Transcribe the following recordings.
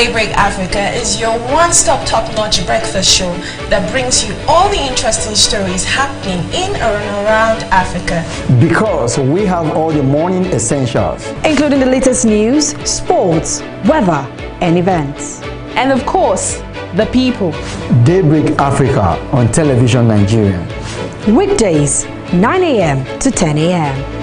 Daybreak Africa is your one-stop top-notch breakfast show that brings you all the interesting stories happening in and around Africa. Because we have all the morning essentials, including the latest news, sports, weather, and events. And of course, the people. Daybreak Africa on Television Nigerian. Weekdays, 9 a.m. to 10 a.m.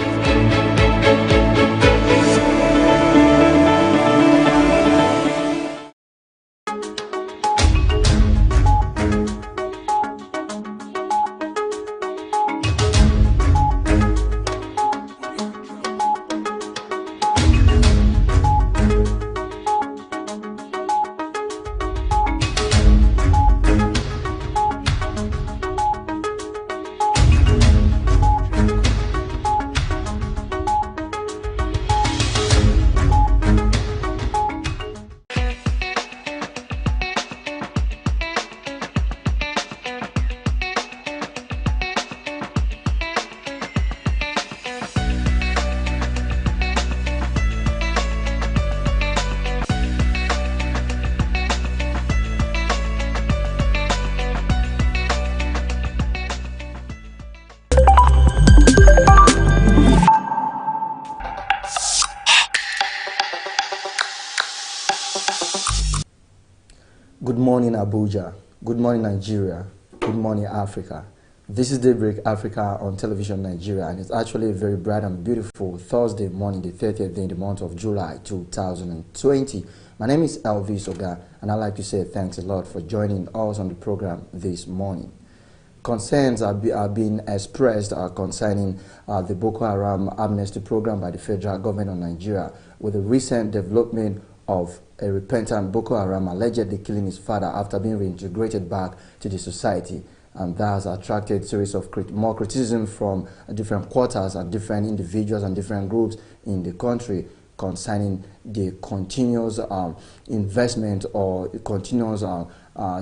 Good morning, Abuja. Good morning, Nigeria. Good morning, Africa. This is Daybreak Africa on Television Nigeria, and it's actually a very bright and beautiful Thursday morning, the 30th day in the month of July 2020. My name is Elvis Oga, and I'd like to say thanks a lot for joining us on the program this morning. Concerns are being expressed concerning the Boko Haram amnesty program by the federal government of Nigeria, with the recent development of a repentant Boko Haram allegedly killing his father after being reintegrated back to the society. And that has attracted a series of more criticism from different quarters and different individuals and different groups in the country concerning the continuous investment or continuous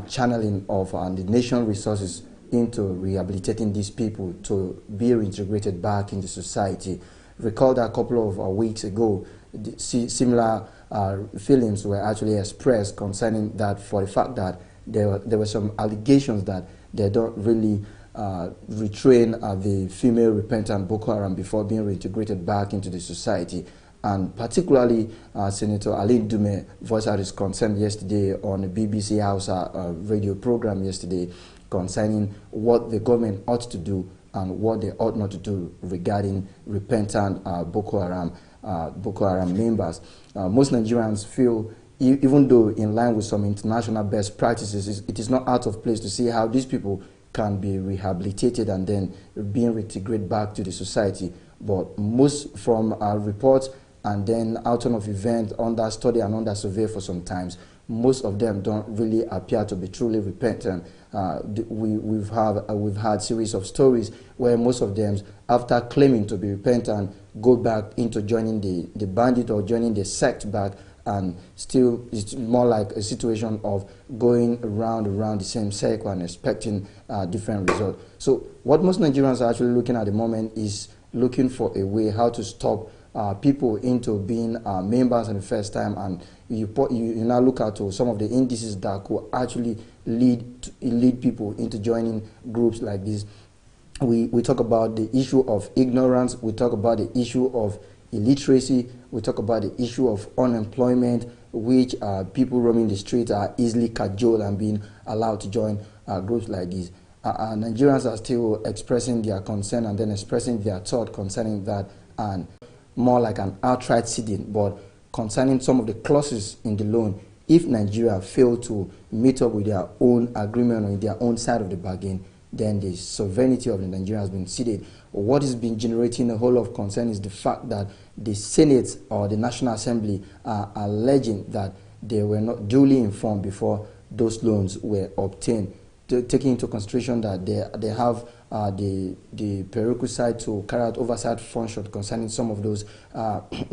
channeling of the nation's resources into rehabilitating these people to be reintegrated back into society. Recall that a couple of weeks ago, similar feelings were actually expressed concerning that, for the fact that there were some allegations that they don't really retrain the female repentant Boko Haram before being reintegrated back into the society. And particularly, Senator Ali Dume voiced out his concern yesterday on the BBC Hausa radio program yesterday concerning what the government ought to do and what they ought not to do regarding repentant Boko Haram members. Most Nigerians feel, even though in line with some international best practices, it is not out of place to see how these people can be rehabilitated and then being reintegrated back to the society. But most from reports and then out of event, under study and under survey for some times, most of them don't really appear to be truly repentant. We've had series of stories where most of them, after claiming to be repentant, go back into joining the bandit or joining the sect back, and still it's more like a situation of going around the same circle and expecting different results. So what most Nigerians are actually looking at the moment is looking for a way how to stop people into being members in the first time, and you now look at some of the indices that could actually lead people into joining groups like this. We talk about the issue of ignorance, we talk about the issue of illiteracy, we talk about the issue of unemployment, which people roaming the streets are easily cajoled and being allowed to join groups like this. Nigerians are still expressing their concern and then expressing their thought concerning that, and more like an outright ceding, but concerning some of the clauses in the loan. If Nigeria fail to meet up with their own agreement or in their own side of the bargain, then the sovereignty of the Nigeria has been ceded. What has been generating a whole lot of concern is the fact that the Senate or the National Assembly are alleging that they were not duly informed before those loans were obtained, taking into consideration that they have the prerequisite to carry out oversight function concerning some of those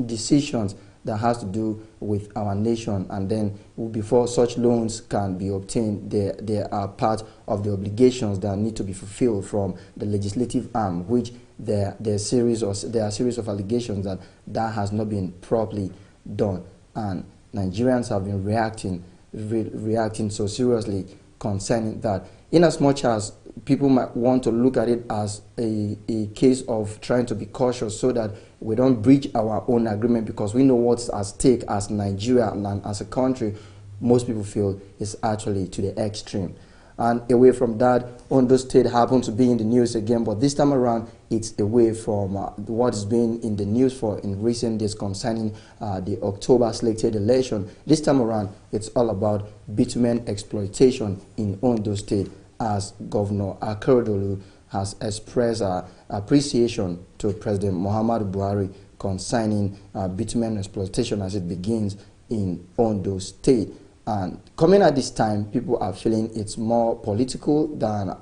decisions that has to do with our nation, and then before such loans can be obtained, they are part of the obligations that need to be fulfilled from the legislative arm, which there are a series of allegations that has not been properly done. And Nigerians have been reacting so seriously concerning that. In as much as people might want to look at it as a case of trying to be cautious so that we don't breach our own agreement because we know what's at stake as Nigeria and as a country, most people feel it's actually to the extreme. And away from that, Ondo State happened to be in the news again, but this time around, it's away from what has been in the news for in recent days concerning the October slated election. This time around, it's all about bitumen exploitation in Ondo State, as Governor Akeredolu has expressed appreciation to President Muhammadu Buhari concerning bitumen exploitation as it begins in Ondo State. And coming at this time, people are feeling it's more political than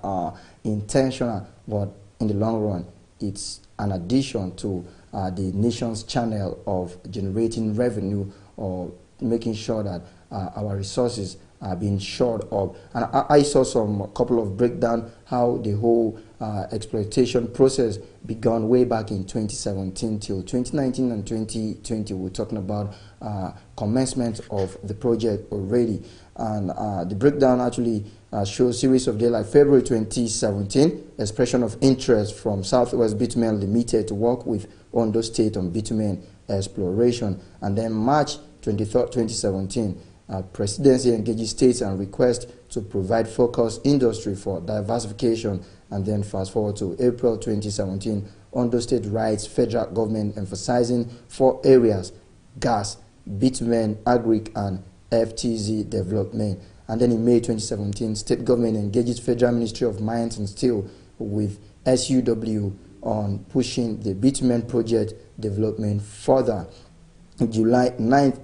intentional, but in the long run, it's an addition to the nation's channel of generating revenue or making sure that our resources are being shored up. And I saw a couple of breakdown how the whole exploitation process began way back in 2017 till 2019 and 2020. We're talking about commencement of the project already. And the breakdown actually shows series of days like February 2017, expression of interest from Southwest Bitumen Limited to work with Ondo State on bitumen exploration. And then March 23rd, 2017, presidency engages states and request to provide focused industry for diversification. And then fast forward to April 2017, Ondo State writes federal government emphasizing 4 areas: gas, bitumen, agric, and FTZ development. And then in May 2017, state government engages Federal Ministry of Mines and Steel with SUW on pushing the bitumen project development further. On July 19,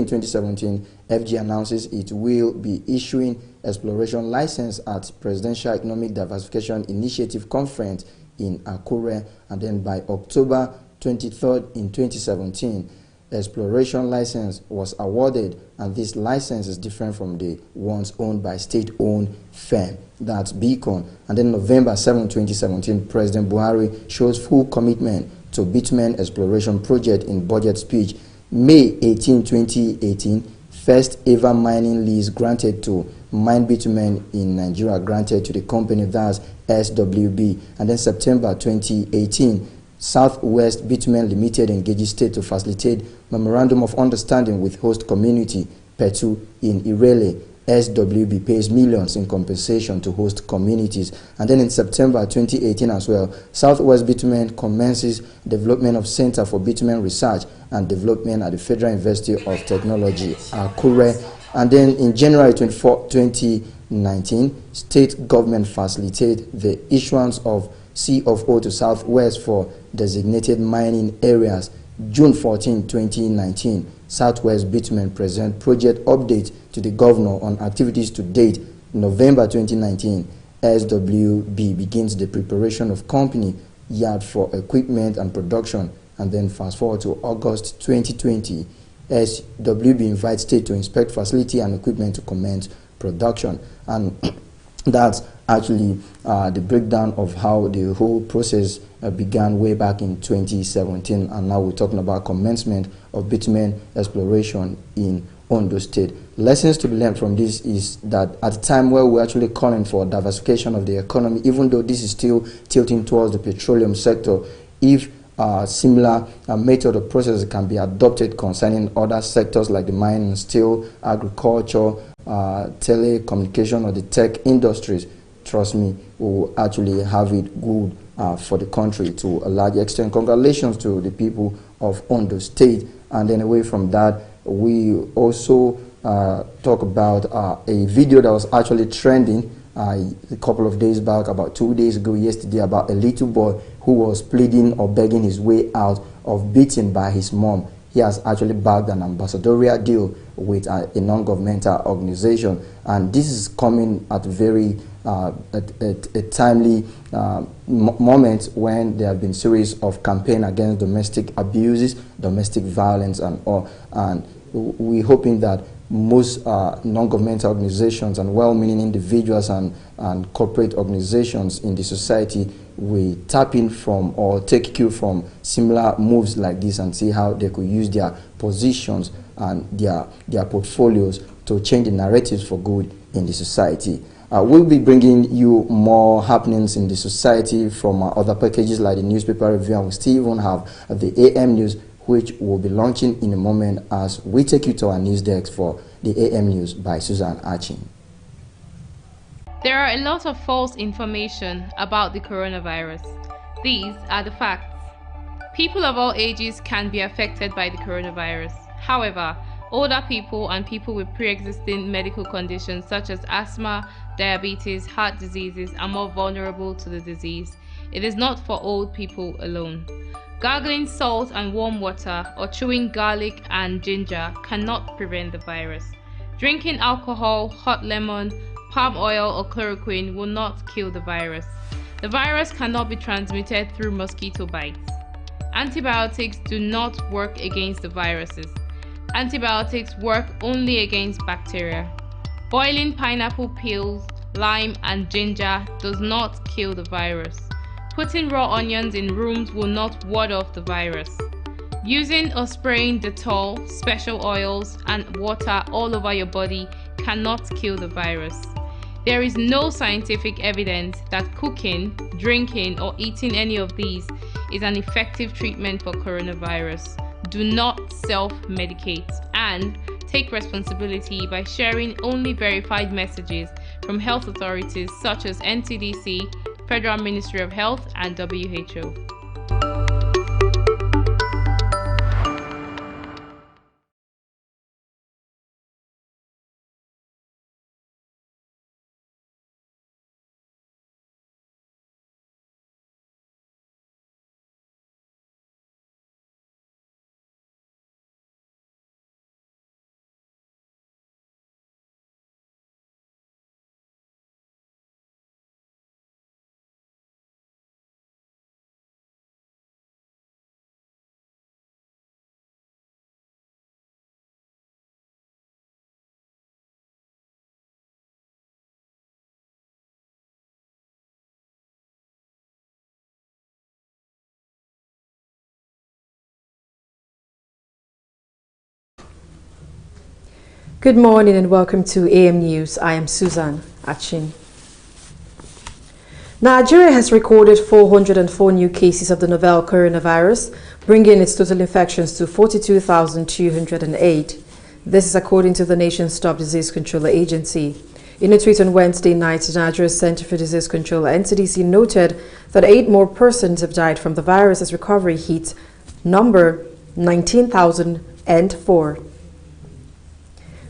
2017, FG announces it will be issuing exploration license at Presidential Economic Diversification Initiative Conference in Akure. And then by October 23rd in 2017, exploration license was awarded, and this license is different from the ones owned by state-owned firm, that's Beacon. And then November 7, 2017, President Buhari shows full commitment to bitumen exploration project in budget speech. May 18, 2018, first ever mining lease granted to mine bitumen in Nigeria granted to the company, that's SWB. And then September 2018, Southwest Bitumen Limited engages state to facilitate memorandum of understanding with host community Petu in Irele. SWB pays millions in compensation to host communities. And then in September 2018 as well, Southwest Bitumen commences development of Center for Bitumen Research and Development at the Federal University of Technology, Akure. And then in January 24, 2019, state government facilitated the issuance of C of O to Southwest for designated mining areas. June 14, 2019, Southwest Bitumen present project update to the governor on activities to date. November 2019, SWB begins the preparation of company yard for equipment and production. And then fast forward to August 2020, SWB invites state to inspect facility and equipment to commence production. And that's actually the breakdown of how the whole process began way back in 2017, and now we're talking about commencement of bitumen exploration in Ondo State. Lessons to be learned from this is that at the time where we're actually calling for diversification of the economy, even though this is still tilting towards the petroleum sector, if similar method of process can be adopted concerning other sectors like the mining, steel, agriculture, telecommunication, or the tech industries, trust me, we will actually have it good for the country to a large extent. Congratulations to the people of Ondo State. And then away from that, we also talk about a video that was actually trending a couple of days back, about 2 days ago, yesterday, about a little boy who was pleading or begging his way out of beaten by his mom. He has actually bagged an ambassadorial deal with a non-governmental organization, and this is coming at very a timely moment when there have been series of campaign against domestic abuses, domestic violence, and all. And we're hoping that most non-governmental organizations and well-meaning individuals and corporate organizations in the society will tap in from or take cue from similar moves like this and see how they could use their positions and their portfolios to change the narratives for good in the society. We'll be bringing you more happenings in the society from other packages like the newspaper review, and we still even have the AM News, which will be launching in a moment as we take you to our news desk for the AM News by Susan Achin. There are a lot of false information about the coronavirus. These are the facts. People of all ages can be affected by the coronavirus. However, older people and people with pre-existing medical conditions such as asthma, diabetes, heart diseases are more vulnerable to the disease. It is not for old people alone. Gargling salt and warm water or chewing garlic and ginger cannot prevent the virus. Drinking alcohol, hot lemon, palm oil or chloroquine will not kill the virus. The virus cannot be transmitted through mosquito bites. Antibiotics do not work against the viruses. Antibiotics work only against bacteria. Boiling pineapple peels, lime and ginger does not kill the virus. Putting raw onions in rooms will not ward off the virus. Using or spraying Dettol, special oils and water all over your body cannot kill the virus. There is no scientific evidence that cooking, drinking or eating any of these is an effective treatment for coronavirus. Do not self-medicate and take responsibility by sharing only verified messages from health authorities such as NCDC, Federal Ministry of Health and WHO. Good morning and welcome to AM News. I am Susan Achin. Nigeria has recorded 404 new cases of the novel coronavirus, bringing its total infections to 42,208. This is according to the nation's top disease control agency. In a tweet on Wednesday night, Nigeria's Center for Disease Control (NCDC) noted that 8 more persons have died from the virus as recovery hits number 19,004.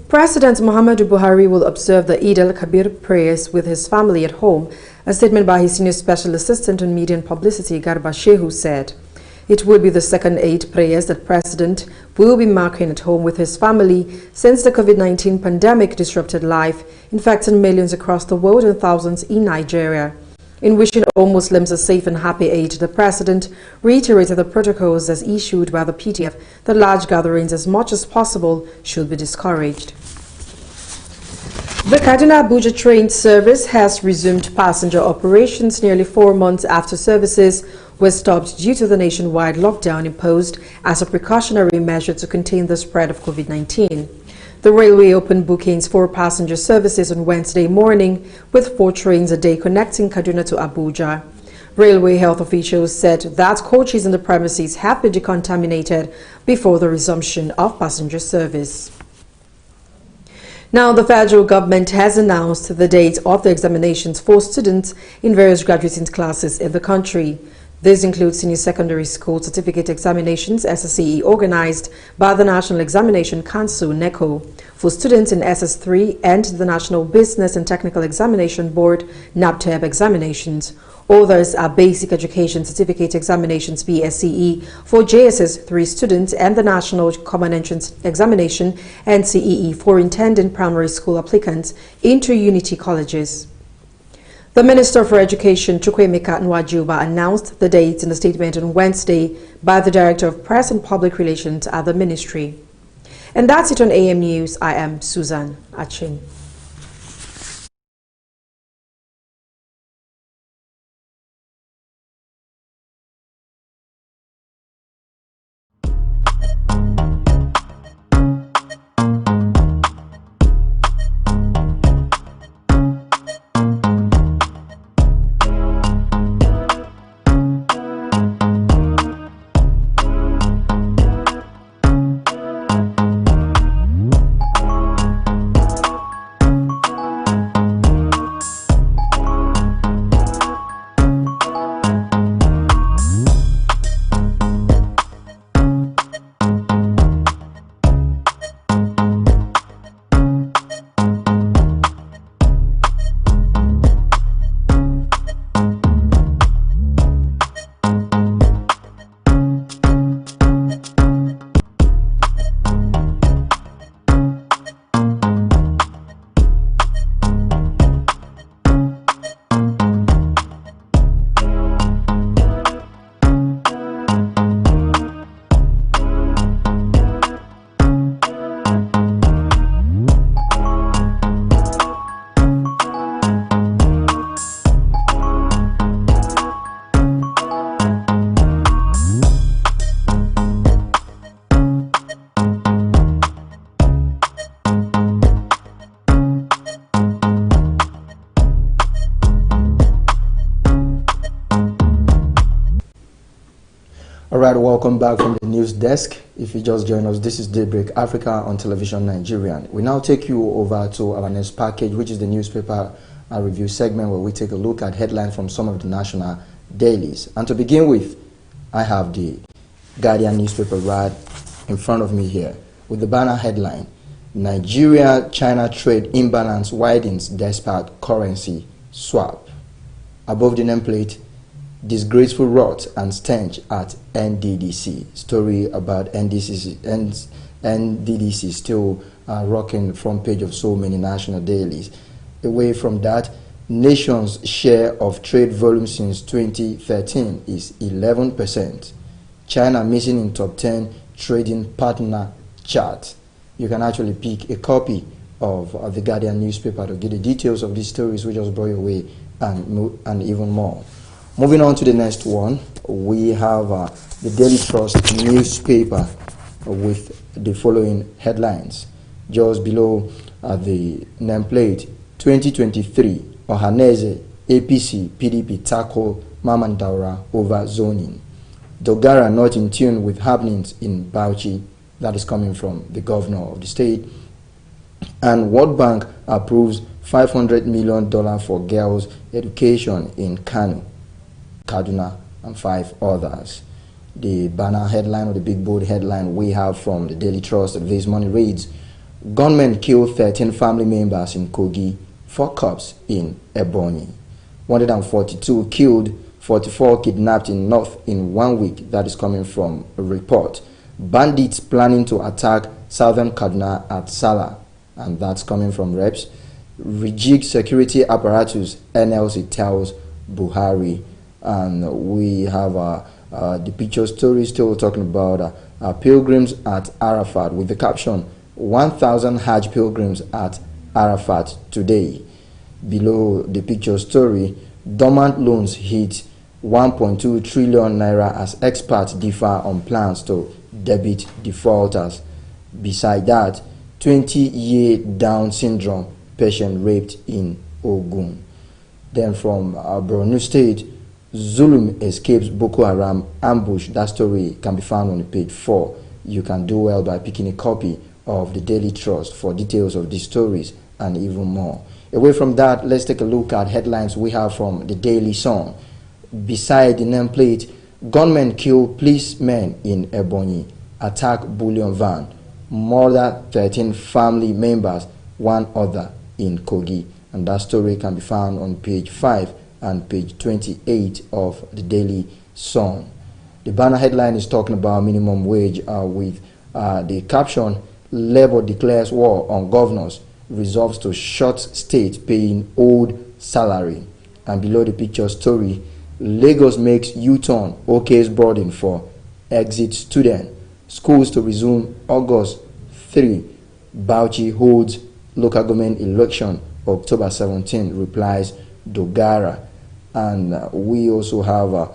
President Muhammadu Buhari will observe the Eid al-Kabir prayers with his family at home, a statement by his senior special assistant on media and publicity, Garba Shehu, said. It will be the second Eid prayers that President will be marking at home with his family since the COVID-19 pandemic disrupted life, infecting millions across the world and thousands in Nigeria. In wishing all Muslims a safe and happy Eid, the President reiterated the protocols as issued by the PTF that large gatherings as much as possible should be discouraged. The Kaduna-Abuja train service has resumed passenger operations nearly 4 months after services were stopped due to the nationwide lockdown imposed as a precautionary measure to contain the spread of COVID-19. The railway opened bookings for passenger services on Wednesday morning with 4 trains a day connecting Kaduna to Abuja. Railway health officials said that coaches in the premises have been decontaminated before the resumption of passenger service. Now, the federal government has announced the date of the examinations for students in various graduating classes in the country. This includes senior secondary school certificate examinations SSCE organized by the National Examination Council (NECO) for students in SS3 and the National Business and Technical Examination Board (NABTEB) examinations. Others are basic education certificate examinations BSCE for JSS3 students and the National Common Entrance Examination NCEE for intending primary school applicants into Unity colleges. The Minister for Education, Chukwuemeka Nwajuba, announced the dates in a statement on Wednesday by the Director of Press and Public Relations at the Ministry. And that's it on AM News. I am Susan Achin. All right, welcome back from the news desk. If you just joined us, this is Daybreak Africa on television Nigerian. We now take you over to our next package, which is the newspaper review segment, where we take a look at headlines from some of the national dailies. And to begin with, I have the Guardian newspaper right in front of me here with the banner headline, Nigeria-China trade imbalance widens despite currency swap. Above the nameplate, disgraceful rot and stench at NDDC. Story about NDDC still rocking the front page of so many national dailies. Away from that, nation's share of trade volume since 2013 is 11%. China missing in top 10 trading partner chart. You can actually pick a copy of the Guardian newspaper to get the details of these stories we just brought your way and even more. Moving on to the next one, we have the Daily Trust newspaper with the following headlines. Just below the nameplate, 2023, Ohaneze, APC, PDP tackle Mamandaura over zoning. Dogara not in tune with happenings in Bauchi. That is coming from the governor of the state. And World Bank approves $500 million for girls' education in Kano, Kaduna, and 5 others. The banner headline, or the big bold headline we have from the Daily Trust this morning reads, gunmen kill 13 family members in Kogi, 4 cops in Ebonyi. 142 killed, 44 kidnapped in North in 1 week. That is coming from a report. Bandits planning to attack southern Kaduna at Salah, and that's coming from Reps. Rejig security apparatus, NLC tells Buhari. And we have the picture story still talking about pilgrims at Arafat with the caption, 1,000 Hajj pilgrims at Arafat today. Below the picture story, dormant loans hit 1.2 trillion naira as experts differ on plans to debit defaulters. Beside that, 20-year Down syndrome patient raped in Ogun. Then from Borno State, Zulum escapes Boko Haram ambush. That story can be found on page 4. You can do well by picking a copy of the Daily Trust for details of these stories and even more. Away from that, let's take a look at headlines we have from the Daily Sun. Beside the nameplate, gunmen kill policemen in Ebonyi, attack bullion van, murder 13 family members, 1 other in Kogi. And that story can be found on page 5 and page 28 of the Daily Sun. The banner headline is talking about minimum wage with the caption, Labour declares war on governors, resolves to short state paying old salary. And below the picture story, Lagos makes U-turn, OK's boarding for exit student. Schools to resume August 3. Bauchi holds local government election October 17, replies Dogara. And we also have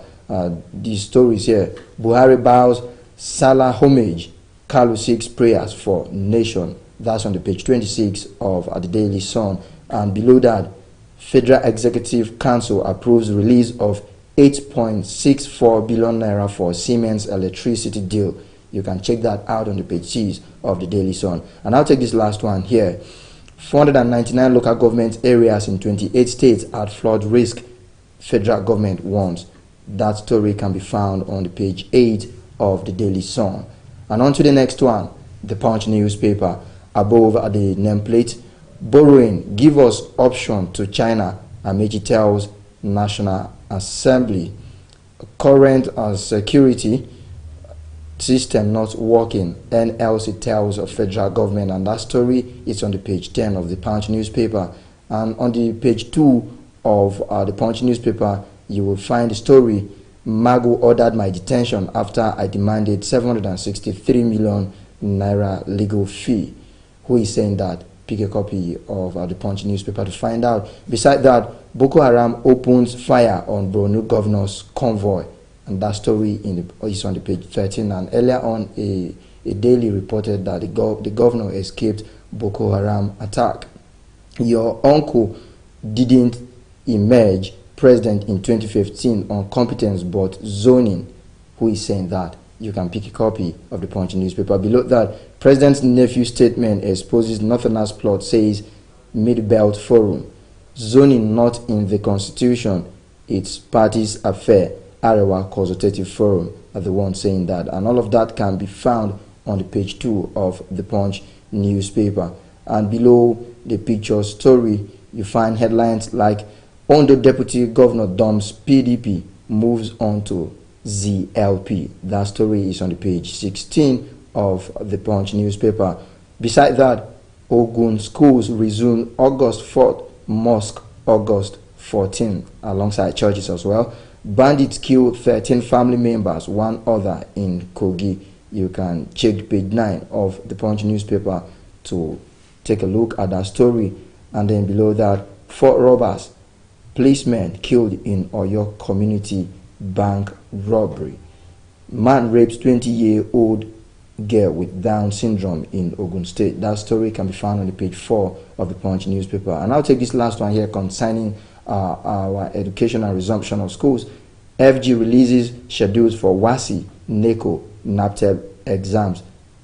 these stories here. Buhari bows Salah homage, Kalu seeks prayers for nation. That's on the page 26 of the Daily Sun. And below that, Federal Executive Council approves release of 8.64 billion naira for Siemens electricity deal. You can check that out on the page 6 of the Daily Sun. And I'll take this last one here. 499 local government areas in 28 states at flood risk, federal government warns. That story can be found on the page 8 of the Daily Sun. And on to the next one, the Punch newspaper. Above the nameplate, borrowing, give us option to China, Amechi tells National Assembly. Current security system not working, NLC tells of federal government. And that story is on the page 10 of the Punch newspaper. And on the page 2 of the Punch newspaper, you will find the story, Magu ordered my detention after I demanded 763 million naira legal fee. Who is saying that? Pick a copy of the Punch newspaper to find out. Beside that, Boko Haram opens fire on Borno governor's convoy. And that story is on the page 13. And earlier on, a daily reported that the governor escaped Boko Haram attack. Your uncle didn't emerge president in 2015 on competence but zoning. who is saying that. You can pick a copy of the Punch newspaper. Below that, President's nephew statement exposes Northerners plot, says Mid-Belt Forum. Zoning not in the Constitution, it's party's affair. Arewa Consultative Forum are the ones saying that. And all of that can be found on the page 2 of the Punch newspaper. And below the picture story, you find headlines like Ondo Deputy Governor dumps PDP, moves on to ZLP. That story is on the page 16 of the Punch newspaper. Beside that, Ogun schools resume August 4th, mosque August 14th, alongside churches as well. Bandits kill 13 family members, one other in Kogi. You can check page 9 of the Punch newspaper to take a look at that story. And then below that, 4 robbers, policemen killed in Oyo community bank robbery. Man rapes 20-year-old girl with Down syndrome in Ogun State. That story can be found on the page 4 of the Punch newspaper. And I'll take this last one here concerning our education and resumption of schools. FG releases schedules for WASI, NECO, NAPTEP exams.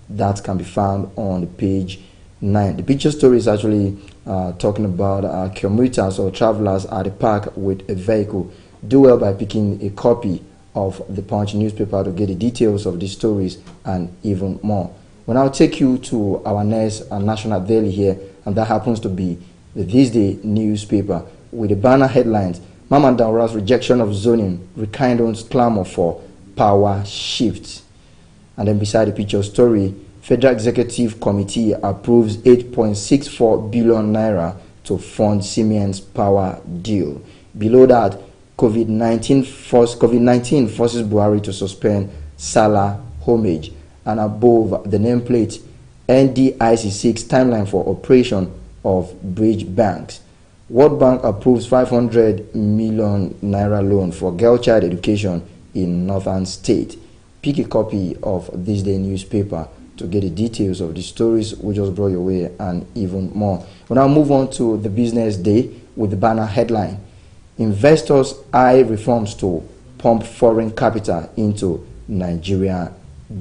That can be found on page 9. The picture story is actually talking about commuters or travelers at the park with a vehicle. Do well by picking a copy of the Punch newspaper to get the details of these stories and even more. We'll now take you to our next national daily here, and that happens to be the This Day newspaper with the banner headlines: Mama Daura's rejection of zoning rekindles clamor for power shifts. And then beside the picture story, Federal Executive Committee approves 8.64 billion naira to fund Siemens power deal. Below that, COVID-19 forces Buhari to suspend Salah homage. And above the nameplate, NDIC seeks timeline for operation of bridge banks. World Bank approves 500 million naira loan for girl child education in northern state. Pick a copy of This Day newspaper to get the details of the stories we just brought your way and even more. We'll now move on to the Business Day with the banner headline: Investors eye reforms to pump foreign capital into Nigerian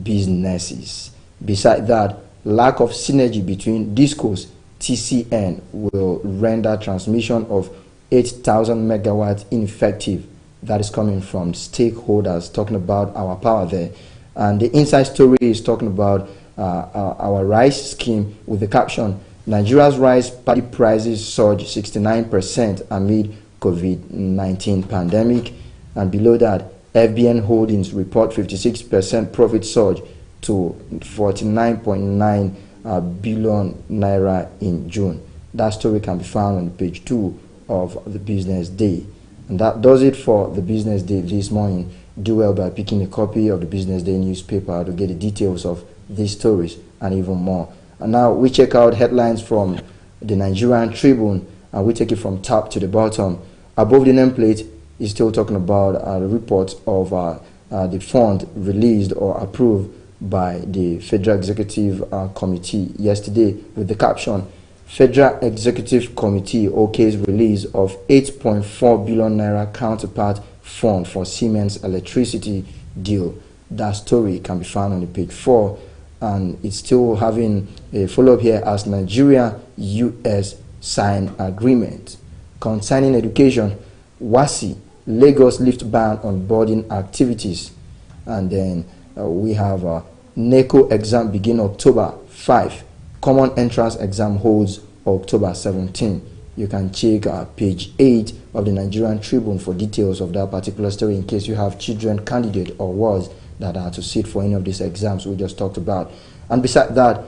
businesses. Beside that, lack of synergy between DISCOs TCN will render transmission of 8,000 megawatts ineffective. That is coming from stakeholders talking about our power there. And the inside story is talking about our rice scheme with the caption: Nigeria's rice paddy prices surge 69% amid COVID-19 pandemic. And below that, FBN Holdings report 56% profit surge to 49.9 billion naira in June. That story can be found on page 2 of the Business Day. And that does it for the Business Day this morning. Do well by picking a copy of the Business Day newspaper to get the details of these stories and even more. And now we check out headlines from the Nigerian Tribune, and we take it from top to the bottom. Above the nameplate is still talking about the report of the fund released or approved by the Federal Executive Committee yesterday with the caption: Federal Executive Committee okays release of 8.4 billion naira counterpart fund for Siemens electricity deal. That story can be found on the page 4, and it's still having a follow-up here as Nigeria-US sign agreement. Concerning education, WASI, Lagos lift ban on boarding activities. And then we have NECO exam begin October 5. Common entrance exam holds October 17. You can check page 8 of the Nigerian Tribune for details of that particular story in case you have children, candidate or wards that are to sit for any of these exams we just talked about. And beside that,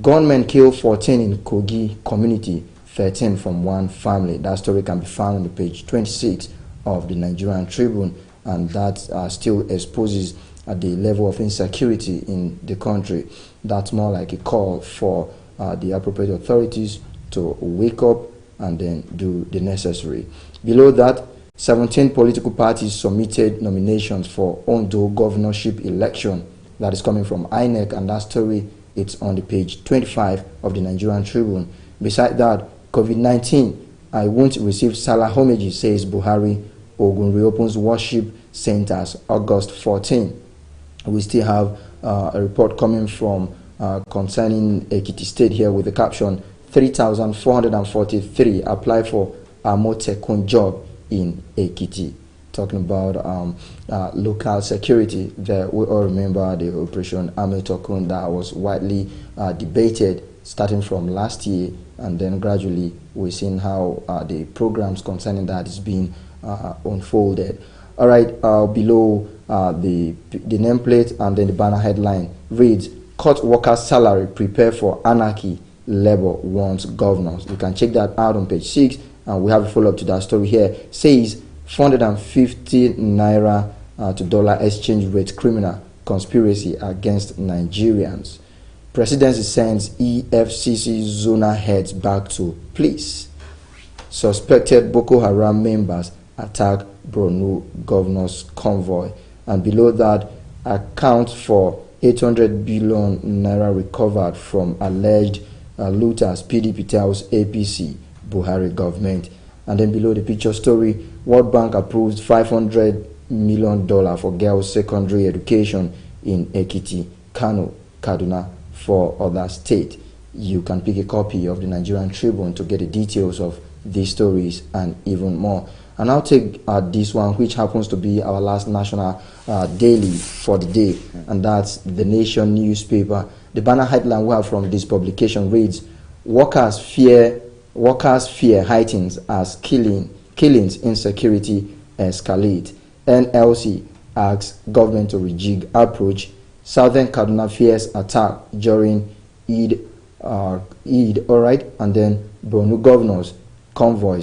gunmen kill 14 in Kogi community, 13 from one family. That story can be found on the page 26 of the Nigerian Tribune, and that still exposes the level of insecurity in the country. That's more like a call for the appropriate authorities to wake up and then do the necessary. Below that, 17 political parties submitted nominations for Ondo governorship election. That is coming from INEC, and that story, it's on the page 25 of the Nigerian Tribune. Beside that, COVID-19, I won't receive Salah homage, says Buhari. Ogun reopens worship centers August 14. We still have a report coming from concerning Ekiti State here with the caption 3,443 apply for a Motekun job in Ekiti. Talking about local security, there we all remember the Operation Ametokun that was widely debated starting from last year, and then gradually we're seeing how the programs concerning that is being unfolded. All right, below the nameplate and then the banner headline reads, "Cut workers' salary, prepare for anarchy, Labour wants governors." You can check that out on page 6, and we have a follow-up to that story here. Says 450 naira to dollar exchange rate criminal conspiracy against Nigerians. Presidency sends EFCC zonal heads back to police. Suspected Boko Haram members attack Borno governor's convoy. And below that, account for 800 billion naira recovered from alleged looters, PDP tells APC Buhari government. And then below the picture story, World Bank approves $500 million for girls' secondary education in Ekiti, Kano, Kaduna, for other states. You can pick a copy of the Nigerian Tribune to get the details of these stories and even more. And I'll take this one, which happens to be our last national daily for the day, and that's the Nation newspaper. The banner headline we have from this publication reads, Workers fear heightens as killings insecurity escalate. NLC asks government to rejig approach. Southern Kaduna fears attack during Eid, all right, and then Borno governors convoy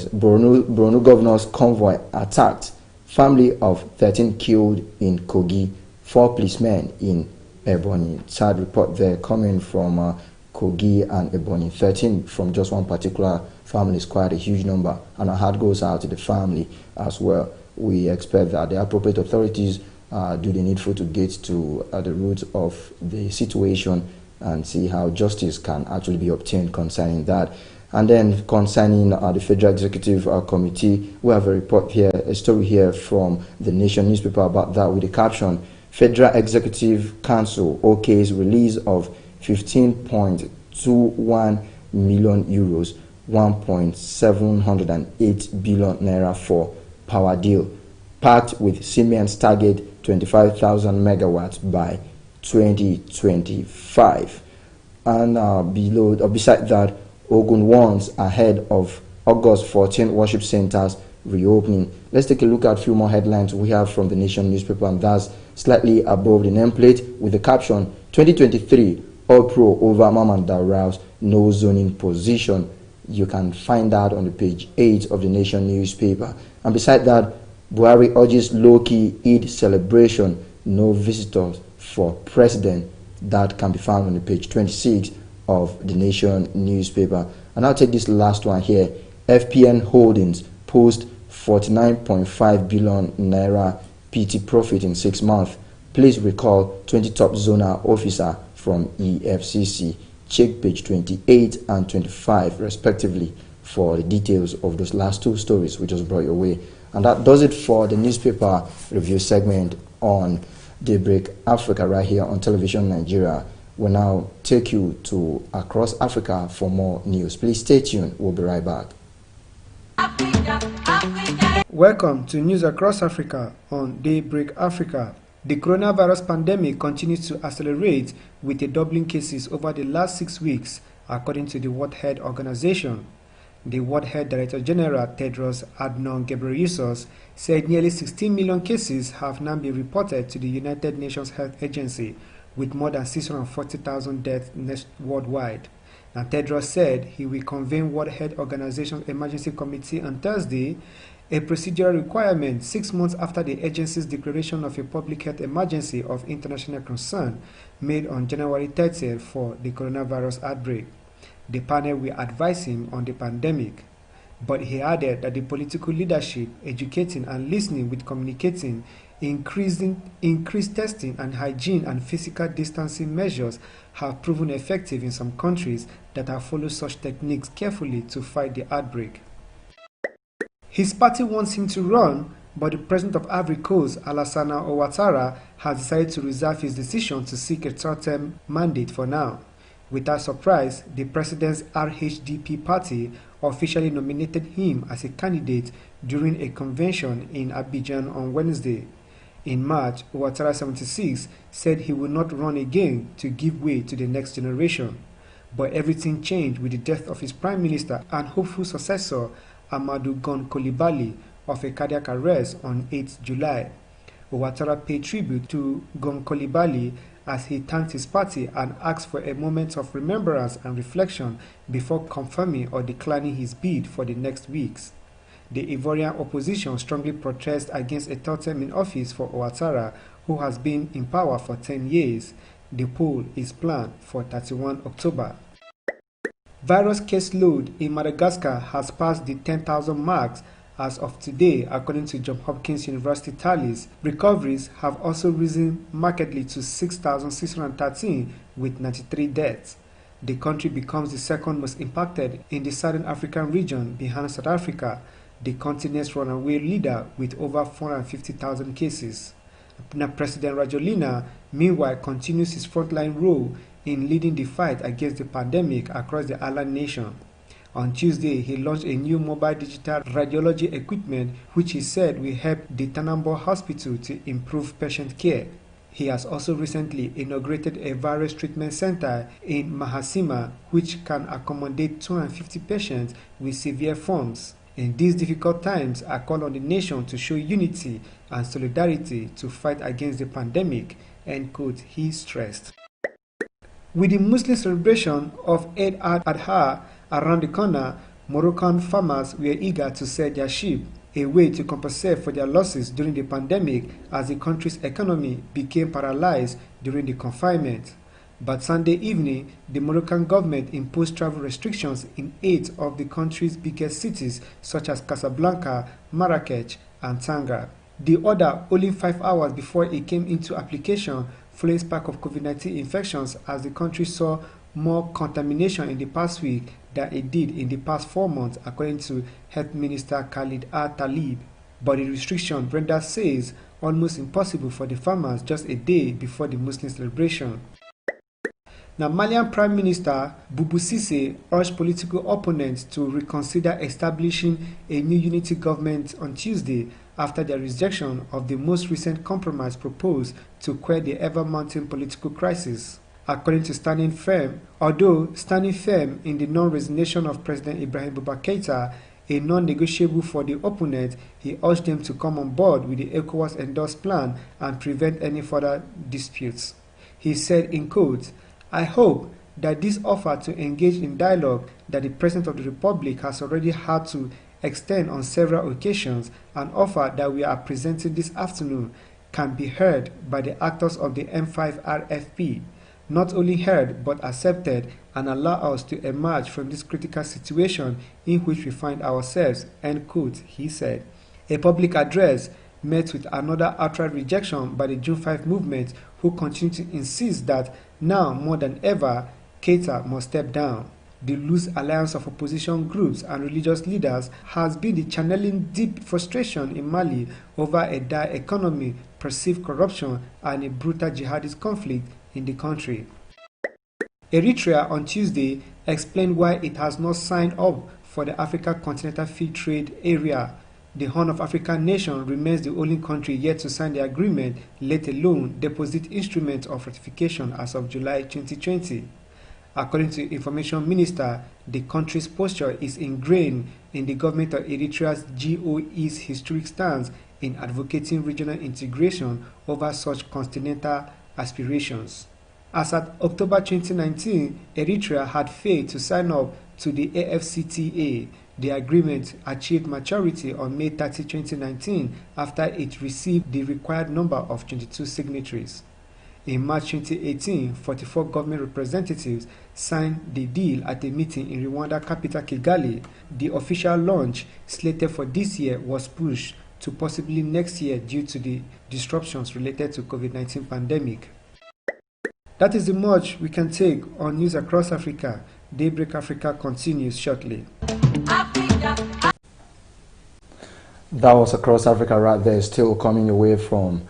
attacked. Family of 13 killed in Kogi, 4 policemen in Ebonyi. Sad report there coming from Kogi and Ebonyi. 13 from just one particular family is quite a huge number, and our heart goes out to the family as well. We expect that the appropriate authorities do the needful to get to the root of the situation and see how justice can actually be obtained concerning that. And then concerning the Federal Executive Committee, we have a report here, a story here from the Nation newspaper about that with the caption, Federal Executive Council OK's release of 15.21 million euros, 1.708 billion naira for power deal, packed with Siemens target 25,000 megawatts by 2025. And beside that, Ogun warns ahead of August 14 worship centers reopening. Let's take a look at a few more headlines we have from the Nation newspaper, and that's slightly above the nameplate with the caption 2023 All Pro over Mamanda Rouse, no zoning position. You can find that on the page 8 of the Nation newspaper. And beside that, Buhari urges low-key Eid celebration, no visitors for president. That can be found on the page 26 of the Nation newspaper. And I'll take this last one here. FPN Holdings post 49.5 billion naira PT profit in 6 months. Please recall 20 top zonal officer from EFCC. Check page 28 and 25 respectively for the details of those last two stories we just brought your way. And that does it for the newspaper review segment on Daybreak Africa right here on Television Nigeria. We'll now take you to across Africa for more news. Please stay tuned. We'll be right back. Welcome to News Across Africa on Daybreak Africa. The coronavirus pandemic continues to accelerate with a doubling cases over the last 6 weeks, according to the World Health Organization. The World Health Director General Tedros Adhanom Ghebreyesus said nearly 16 million cases have now been reported to the United Nations Health Agency, with more than 640,000 deaths worldwide. Now, Tedros said he will convene World Health Organization's Emergency Committee on Thursday, a procedural requirement 6 months after the agency's declaration of a public health emergency of international concern made on January 30th for the coronavirus outbreak. The panel will advise him on the pandemic, but he added that the political leadership, educating and listening with communicating, increased testing and hygiene and physical distancing measures have proven effective in some countries that have followed such techniques carefully to fight the outbreak. His party wants him to run but the president of Ivory Coast, Alassane Ouattara, has decided to reserve his decision to seek a third-term mandate for now. Without surprise, the president's RHDP party officially nominated him as a candidate during a convention in Abidjan on Wednesday. In March, Ouattara 76 said he would not run again to give way to the next generation. But everything changed with the death of his prime minister and hopeful successor, Amadou Gon Coulibaly, of a cardiac arrest on 8 July. Ouattara paid tribute to Gon Coulibaly as he thanked his party and asked for a moment of remembrance and reflection before confirming or declining his bid for the next weeks. The Ivorian opposition strongly protests against a third term in office for Ouattara, who has been in power for 10 years. The poll is planned for 31 October. Virus caseload in Madagascar has passed the 10,000 marks as of today, according to Johns Hopkins University tallies. Recoveries have also risen markedly to 6,613 with 93 deaths. The country becomes the second most impacted in the Southern African region behind South Africa, the continent's runaway leader with over 450,000 cases. President Rajoelina, meanwhile, continues his frontline role in leading the fight against the pandemic across the island nation. On Tuesday, he launched a new mobile digital radiology equipment which he said will help the Tanambo Hospital to improve patient care. He has also recently inaugurated a virus treatment center in Mahasima which can accommodate 250 patients with severe forms. In these difficult times, I call on the nation to show unity and solidarity to fight against the pandemic, end quote, he stressed. With the Muslim celebration of Eid al-Adha around the corner, Moroccan farmers were eager to sell their sheep, a way to compensate for their losses during the pandemic as the country's economy became paralyzed during the confinement. But Sunday evening, the Moroccan government imposed travel restrictions in 8 of the country's biggest cities such as Casablanca, Marrakech, and Tangier. The order only 5 hours before it came into application following a spike of COVID-19 infections as the country saw more contamination in the past week than it did in the past 4 months, according to Health Minister Khalid Al-Talib. But the restriction rendered sales almost impossible for the farmers just a day before the Muslim celebration. Now, Malian Prime Minister Boubou Cissé urged political opponents to reconsider establishing a new unity government on Tuesday after their rejection of the most recent compromise proposed to quell the ever-mounting political crisis. According to although standing firm in the non-resignation of President Ibrahim Boubacar Keïta, a non-negotiable for the opponent, he urged them to come on board with the ECOWAS-endorsed plan and prevent any further disputes. He said, in quotes, "I hope that this offer to engage in dialogue that the President of the Republic has already had to extend on several occasions, an offer that we are presenting this afternoon, can be heard by the actors of the M5 RFP. Not only heard but accepted and allow us to emerge from this critical situation in which we find ourselves," end quote, he said. A public address met with another outright rejection by the June 5 movement, who continue to insist that now more than ever, Keïta must step down. The loose alliance of opposition groups and religious leaders has been the channeling deep frustration in Mali over a dire economy, perceived corruption, and a brutal jihadist conflict in the country. Eritrea on Tuesday explained why it has not signed up for the Africa Continental Free Trade Area. The Horn of Africa nation remains the only country yet to sign the agreement, let alone deposit instrument of ratification as of July 2020. According to Information Minister, the country's posture is ingrained in the government of Eritrea's GOE's historic stance in advocating regional integration over such continental aspirations. As at October 2019, Eritrea had failed to sign up to the AfCFTA. The agreement achieved maturity on May 30, 2019 after it received the required number of 22 signatories. In March 2018, 44 government representatives signed the deal at a meeting in Rwanda capital Kigali. The official launch, slated for this year, was pushed to possibly next year due to the disruptions related to COVID-19 pandemic. That is the much we can take on news across Africa. Daybreak Africa continues shortly. That was Across Africa right there, still coming away from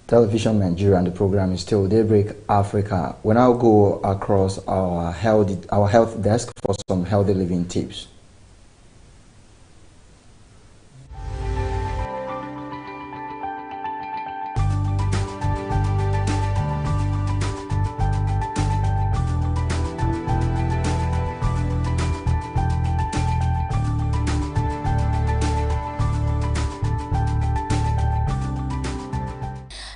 Television Nigeria, and the program is still Daybreak Africa. We now go across our health desk for some healthy living tips.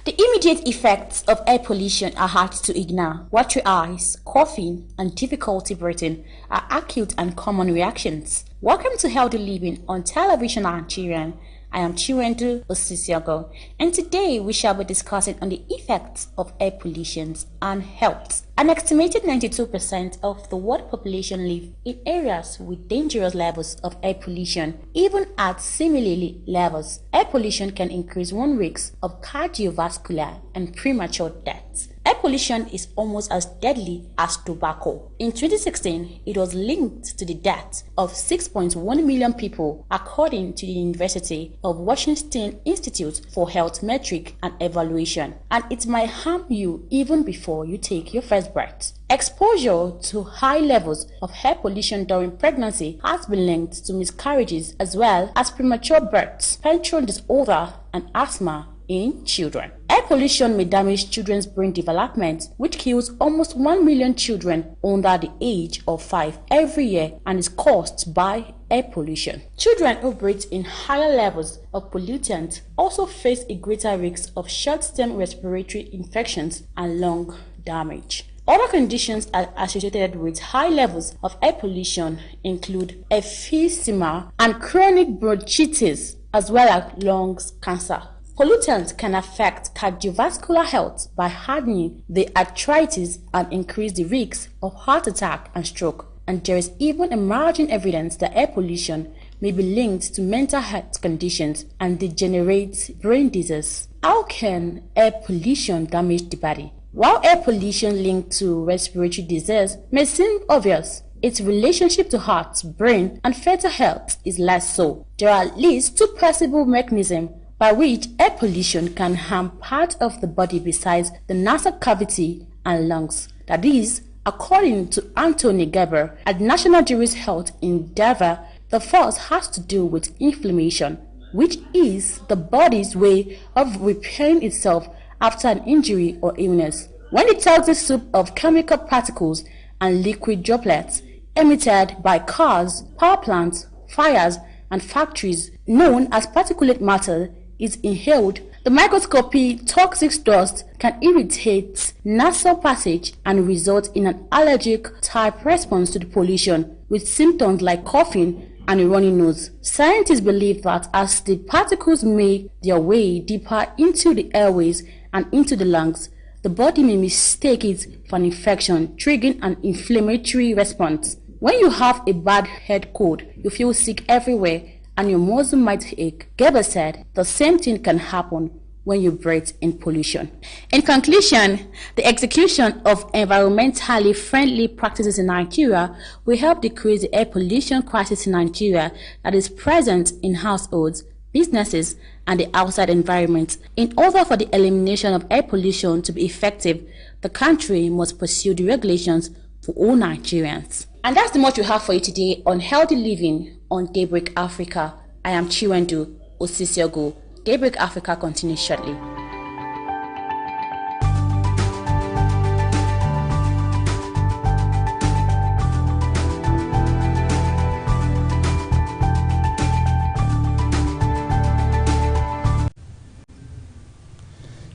The immediate effects of air pollution are hard to ignore. Watery eyes, coughing, and difficulty breathing are acute and common reactions. Welcome to Healthy Living on Television Nigerian. I am Chiwendu Osisiago, and today we shall be discussing on the effects of air pollution and health. An estimated 92% of the world population live in areas with dangerous levels of air pollution. Even at similarly levels, air pollution can increase one risk of cardiovascular and premature death. Air pollution is almost as deadly as tobacco. In 2016, it was linked to the death of 6.1 million people, according to the University of Washington Institute for Health Metric and Evaluation, and it might harm you even before you take your first breath. Exposure to high levels of air pollution during pregnancy has been linked to miscarriages as well as premature births, petrol disorder, and asthma in children. Air pollution may damage children's brain development, which kills almost 1 million children under the age of 5 every year and is caused by air pollution. Children who breathe in higher levels of pollutants also face a greater risk of short-term respiratory infections and lung damage. Other conditions associated with high levels of air pollution include emphysema and chronic bronchitis, as well as lung cancer. Pollutants can affect cardiovascular health by hardening the arthritis and increase the risk of heart attack and stroke. And there is even emerging evidence that air pollution may be linked to mental health conditions and degenerate brain disease. How can air pollution damage the body? While air pollution linked to respiratory disease may seem obvious, its relationship to heart, brain, and fetal health is less so. There are at least two possible mechanisms by which air pollution can harm part of the body besides the nasal cavity and lungs. That is, according to Anthony Gerber at National Juris Health Endeavor, the first has to do with inflammation, which is the body's way of repairing itself after an injury or illness. When the toxic soup of chemical particles and liquid droplets emitted by cars, power plants, fires, and factories, known as particulate matter, is inhaled, the microscopic toxic dust can irritate nasal passage and result in an allergic type response to the pollution, with symptoms like coughing and a runny nose. Scientists believe that as the particles make their way deeper into the airways and into the lungs, the body may mistake it for an infection, triggering an inflammatory response. When you have a bad head cold, you feel sick everywhere, and your muscle might ache. Gerber said the same thing can happen when you breathe in pollution. In conclusion, the execution of environmentally friendly practices in Nigeria will help decrease the air pollution crisis in Nigeria that is present in households, businesses, and the outside environment. In order for the elimination of air pollution to be effective, the country must pursue the regulations for all Nigerians. And that's the much we have for you today on Healthy Living on Daybreak Africa. I am Chiwendu Osisiago. Daybreak Africa continues shortly.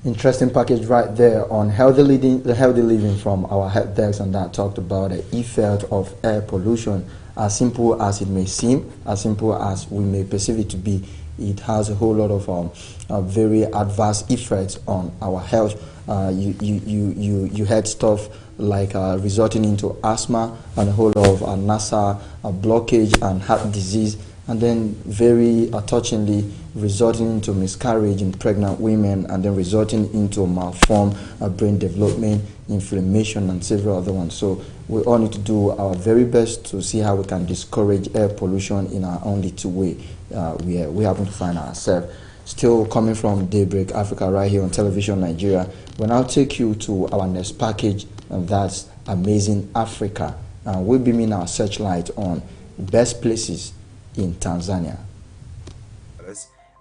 Interesting package right there on healthy living from our health desk, and that talked about the effect of air pollution. As simple as it may seem, as simple as we may perceive it to be, it has a whole lot of very adverse effects on our health. You had stuff like resulting into asthma and a whole lot of nasal blockage and heart disease, and then very touchingly resulting into miscarriage in pregnant women, and then resulting into malformed brain development, inflammation, and several other ones. So we all need to do our very best to see how we can discourage air pollution in our own little way. we happen to find ourselves. Still coming from Daybreak Africa right here on Television Nigeria. We'll now take you to our next package, and that's Amazing Africa. We'll be beaming our searchlight on best places in Tanzania.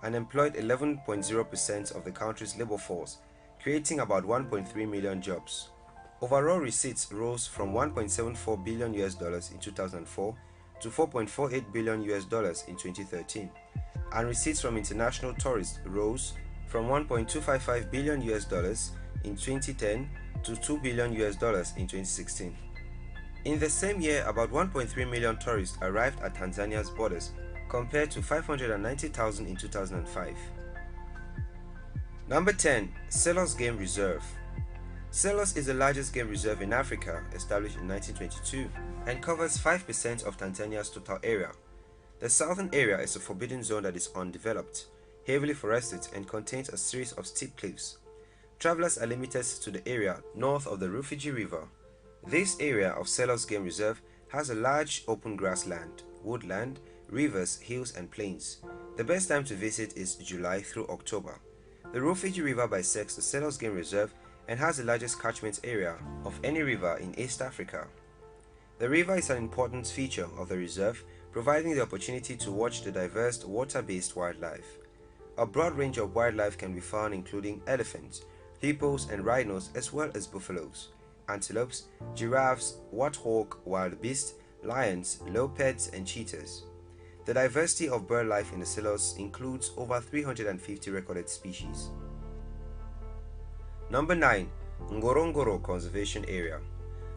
And employed 11.0% of the country's labor force, creating about 1.3 million jobs. Overall receipts rose from $1.74 billion in 2004 to $4.48 billion in 2013, and receipts from international tourists rose from $1.255 billion in 2010 to $2 billion in 2016. In the same year, about 1.3 million tourists arrived at Tanzania's borders, compared to 590,000 in 2005. Number 10. Selous Game Reserve. Selous is the largest game reserve in Africa, established in 1922, and covers 5% of Tanzania's total area. The southern area is a forbidden zone that is undeveloped, heavily forested, and contains a series of steep cliffs. Travelers are limited to the area north of the Rufiji River. This area of Selous Game Reserve has a large open grassland, woodland, rivers, hills, and plains. The best time to visit is July through October. The Rufiji River bisects the Selous Game Reserve and has the largest catchment area of any river in East Africa. The river is an important feature of the reserve, providing the opportunity to watch the diverse water-based wildlife. A broad range of wildlife can be found, including elephants, hippos, and rhinos, as well as buffaloes, antelopes, giraffes, warthog, wild beasts, lions, leopards, and cheetahs. The diversity of bird life in the Selous includes over 350 recorded species. Number 9. Ngorongoro Conservation Area.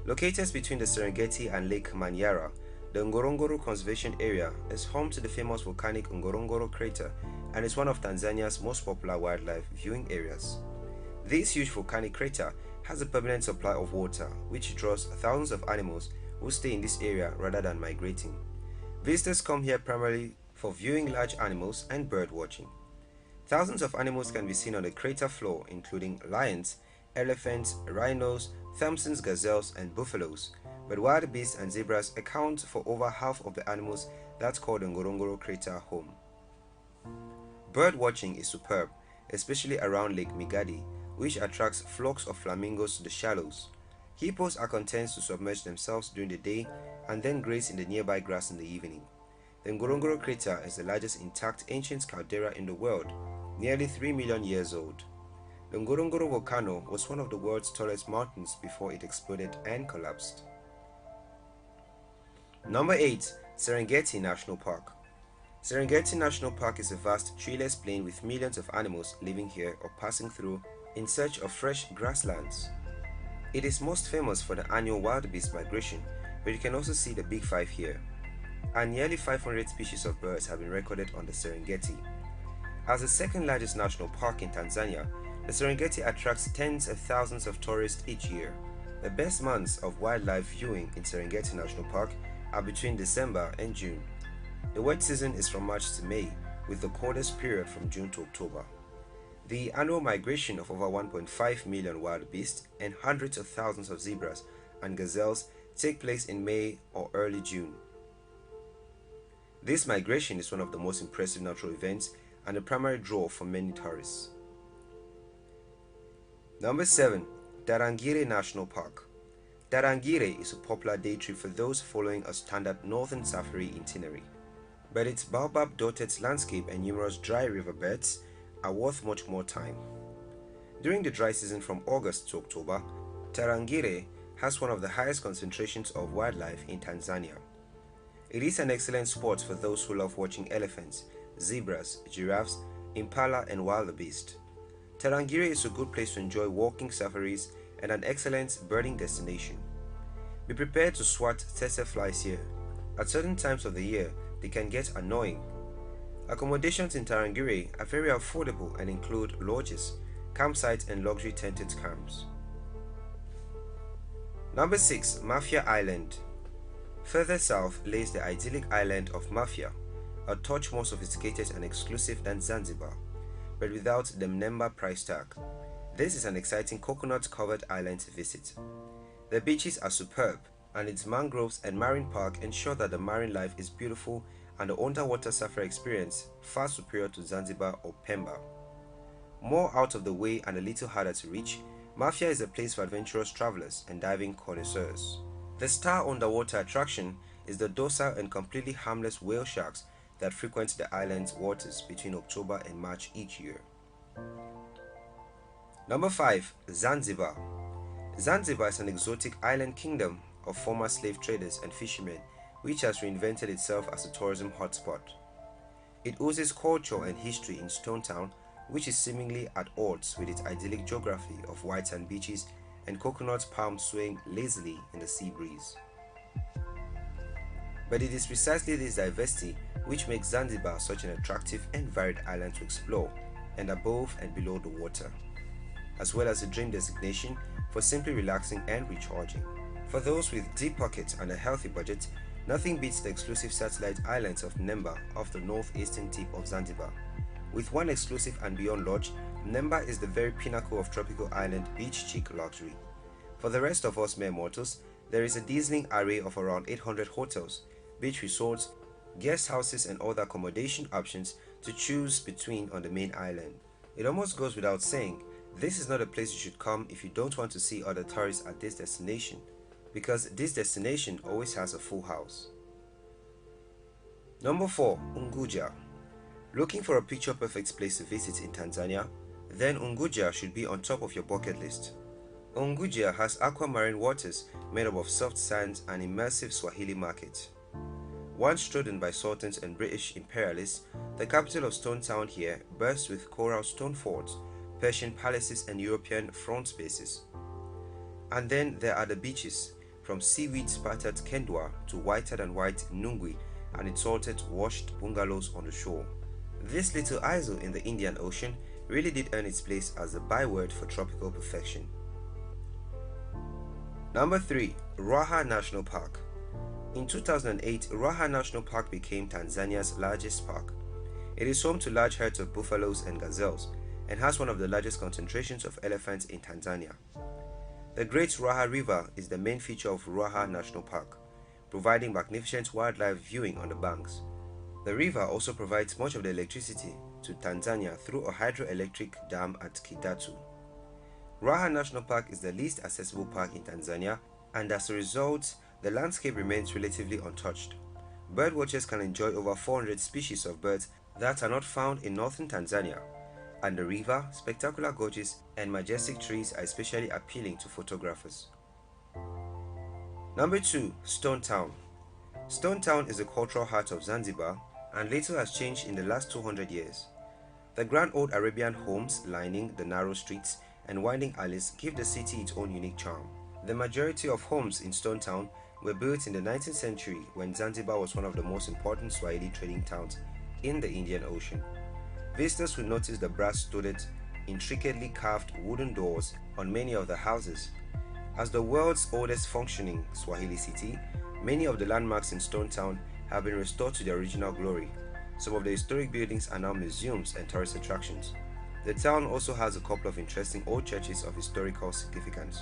Located between the Serengeti and Lake Manyara, the Ngorongoro Conservation Area is home to the famous volcanic Ngorongoro crater and is one of Tanzania's most popular wildlife viewing areas. This huge volcanic crater has a permanent supply of water, which draws thousands of animals who stay in this area rather than migrating. Visitors come here primarily for viewing large animals and bird watching. Thousands of animals can be seen on the crater floor, including lions, elephants, rhinos, Thompson's gazelles, and buffaloes, but wild beasts and zebras account for over half of the animals that call the Ngorongoro crater home. Bird watching is superb, especially around Lake Migadi, which attracts flocks of flamingos to the shallows. Hippos are content to submerge themselves during the day and then graze in the nearby grass in the evening. The Ngorongoro crater is the largest intact ancient caldera in the world, nearly 3 million years old. The Ngorongoro volcano was one of the world's tallest mountains before it exploded and collapsed. Number 8. Serengeti National Park. Serengeti National Park is a vast treeless plain with millions of animals living here or passing through in search of fresh grasslands. It is most famous for the annual wildebeest migration, but you can also see the Big Five here. And nearly 500 species of birds have been recorded on the Serengeti. As the second largest national park in Tanzania, the Serengeti attracts tens of thousands of tourists each year. The best months of wildlife viewing in Serengeti National Park are between December and June. The wet season is from March to May, with the coldest period from June to October. The annual migration of over 1.5 million wildebeest and hundreds of thousands of zebras and gazelles take place in May or early June. This migration is one of the most impressive natural events and a primary draw for many tourists. Number 7. Tarangire National Park. Tarangire is a popular day trip for those following a standard northern safari itinerary, but its baobab-dotted landscape and numerous dry riverbeds are worth much more time. During the dry season from August to October, Tarangire has one of the highest concentrations of wildlife in Tanzania. It is an excellent spot for those who love watching elephants, zebras, giraffes, impala, and wildebeest. Tarangire is a good place to enjoy walking safaris and an excellent birding destination. Be prepared to swat tsetse flies here. At certain times of the year, they can get annoying. Accommodations in Tarangire are very affordable and include lodges, campsites, and luxury tented camps. Number 6. Mafia Island. Further south lays the idyllic island of Mafia, a touch more sophisticated and exclusive than Zanzibar, but without the Mnemba price tag. This is an exciting coconut-covered island to visit. The beaches are superb, and its mangroves and marine park ensure that the marine life is beautiful and the underwater safari experience far superior to Zanzibar or Pemba. More out of the way and a little harder to reach, Mafia is a place for adventurous travelers and diving connoisseurs. The star underwater attraction is the docile and completely harmless whale sharks that frequent the island's waters between October and March each year. Number 5. Zanzibar. Zanzibar is an exotic island kingdom of former slave traders and fishermen which has reinvented itself as a tourism hotspot. It oozes culture and history in Stone Town, which is seemingly at odds with its idyllic geography of white sand beaches and coconut palms swaying lazily in the sea breeze. But it is precisely this diversity which makes Zanzibar such an attractive and varied island to explore, and above and below the water, as well as a dream destination for simply relaxing and recharging. For those with deep pockets and a healthy budget, nothing beats the exclusive satellite islands of Nemba off the northeastern tip of Zanzibar. With one exclusive and beyond lodge, Nemba is the very pinnacle of tropical island beach chic luxury. For the rest of us mere mortals, there is a dazzling array of around 800 hotels, beach resorts, guest houses and other accommodation options to choose between on the main island. It almost goes without saying, this is not a place you should come if you don't want to see other tourists at this destination, because this destination always has a full house. Number 4. Unguja. Looking for a picture-perfect place to visit in Tanzania? Then Unguja should be on top of your bucket list. Unguja has aquamarine waters made up of soft sands and immersive Swahili market. Once trodden by sultans and British imperialists, the capital of Stone Town here bursts with coral stone forts, Persian palaces and European front spaces. And then there are the beaches, from seaweed-spattered Kendwa to whiter than white Nungwi and its salted washed bungalows on the shore. This little isle in the Indian Ocean really did earn its place as the byword for tropical perfection. Number 3. Ruaha National Park. In 2008, Ruaha National Park became Tanzania's largest park. It is home to large herds of buffaloes and gazelles and has one of the largest concentrations of elephants in Tanzania. The Great Ruaha River is the main feature of Ruaha National Park, providing magnificent wildlife viewing on the banks. The river also provides much of the electricity to Tanzania through a hydroelectric dam at Kidatu. Ruaha National Park is the least accessible park in Tanzania, and as a result, the landscape remains relatively untouched. Birdwatchers can enjoy over 400 species of birds that are not found in northern Tanzania, and the river, spectacular gorges, and majestic trees are especially appealing to photographers. Number 2. Stone Town. Stone Town is the cultural heart of Zanzibar, and little has changed in the last 200 years. The grand old Arabian homes lining the narrow streets and winding alleys give the city its own unique charm. The majority of homes in Stone Town were built in the 19th century when Zanzibar was one of the most important Swahili trading towns in the Indian Ocean. Visitors will notice the brass-studded, intricately carved wooden doors on many of the houses. As the world's oldest functioning Swahili city, many of the landmarks in Stone Town have been restored to their original glory. Some of the historic buildings are now museums and tourist attractions. The town also has a couple of interesting old churches of historical significance.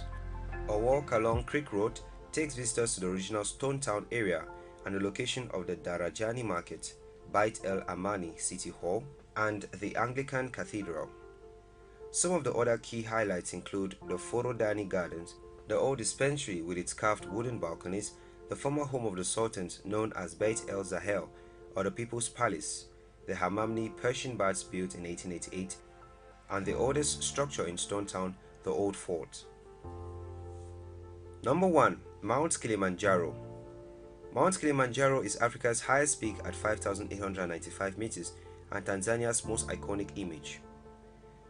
A walk along Creek Road takes visitors to the original Stone Town area and the location of the Darajani Market, Bait El Amani City Hall, and the Anglican Cathedral. Some of the other key highlights include the Forodani Gardens, the old dispensary with its carved wooden balconies, the former home of the Sultans known as Beit El Zahel or the People's Palace, the Hammamni Persian baths built in 1888, and the oldest structure in Stone Town, the Old Fort. Number 1. Mount Kilimanjaro. Mount Kilimanjaro is Africa's highest peak at 5,895 meters and Tanzania's most iconic image.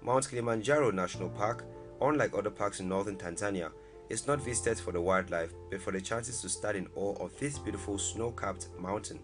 Mount Kilimanjaro National Park, unlike other parks in northern Tanzania, is not visited for the wildlife but for the chances to stand in awe of this beautiful snow-capped mountain.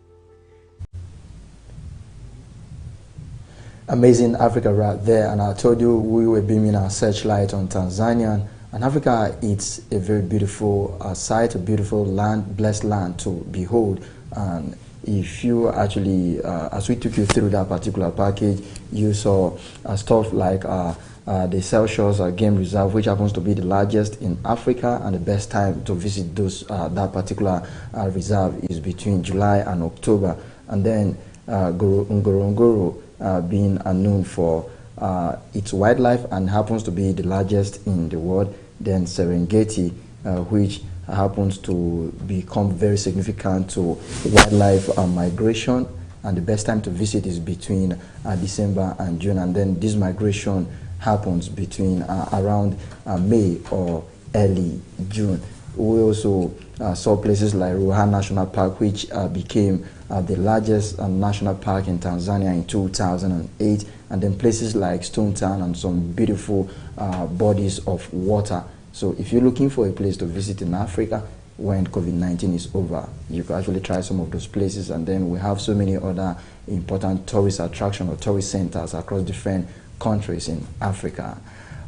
Amazing Africa right there, and I told you we were beaming our searchlight on Tanzania, and Africa is a very beautiful sight, a beautiful land, blessed land to behold. And if you actually, as we took you through that particular package, you saw stuff like the Celsius Game Reserve, which happens to be the largest in Africa, and the best time to visit those that particular reserve is between July and October. And then Ngorongoro being known for its wildlife and happens to be the largest in the world. Then Serengeti, which happens to become very significant to wildlife migration, and the best time to visit is between December and June, and then this migration happens between around May or early June. We also saw places like Ruaha National Park, which became the largest national park in Tanzania in 2008, and then places like Stone Town and some beautiful bodies of water. So if you're looking for a place to visit in Africa when COVID-19 is over, you can actually try some of those places. And then we have so many other important tourist attractions or tourist centers across different countries in Africa.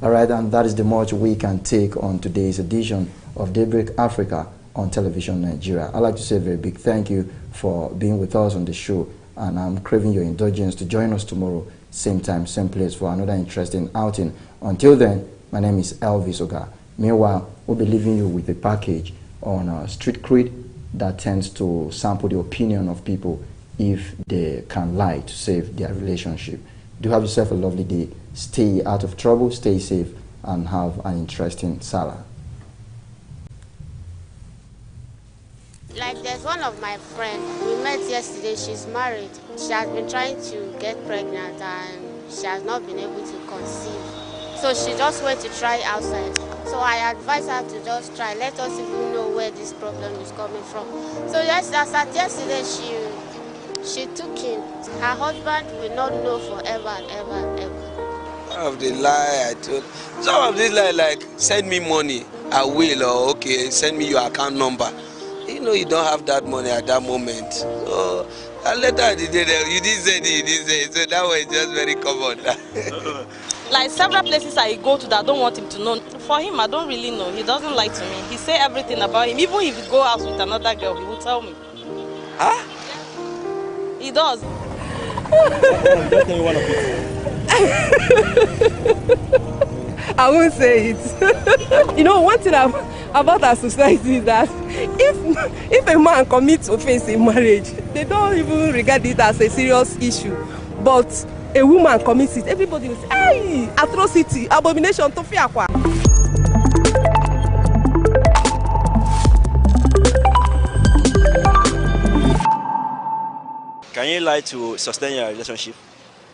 All right, and that is the much we can take on today's edition of Daybreak Africa on Television Nigeria. I'd like to say a very big thank you for being with us on the show, and I'm craving your indulgence to join us tomorrow, same time, same place, for another interesting outing. Until then, my name is Elvis Oga. Meanwhile, we'll be leaving you with a package on street cred that tends to sample the opinion of people if they can lie to save their relationship. Do have yourself a lovely day. Stay out of trouble, stay safe, and have an interesting Salah. Like there's one of my friends, we met yesterday, she's married. She has been trying to get pregnant and she has not been able to conceive. So she just went to try outside. So I advised her to just try, let us even know where this problem is coming from. So yes, as at yesterday, she took him. Her husband will not know forever and ever and ever. One of the lie I told, some of this lie like send me money, I will, or okay, send me your account number. You know you don't have that money at that moment. So and later at the day, you didn't say it, you didn't say it. So that was just very common. Like several places I go to that I don't want him to know. For him, I don't really know. He doesn't lie to me. He say everything about him. Even if he go out with another girl, he will tell me. Huh? He does. Just tell me one of it. I won't say it. You know, one thing about our society is that if a man commits offense in marriage, they don't even regard it as a serious issue. But a woman commits it, everybody will say, hey, atrocity, abomination, tofiakwa. Can you lie to sustain your relationship?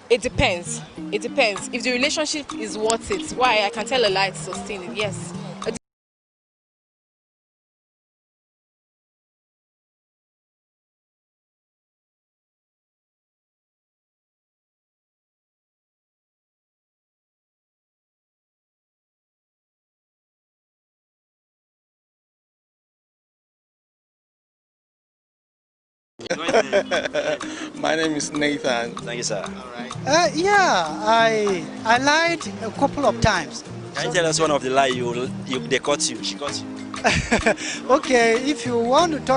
It depends. It depends. If the relationship is worth it, why I can tell a lie to sustain it, yes. My name is Nathan. Thank you, sir. All right. Yeah, I lied a couple of times. Can you tell us one of the lie they caught you? She caught you. Okay, if you want to talk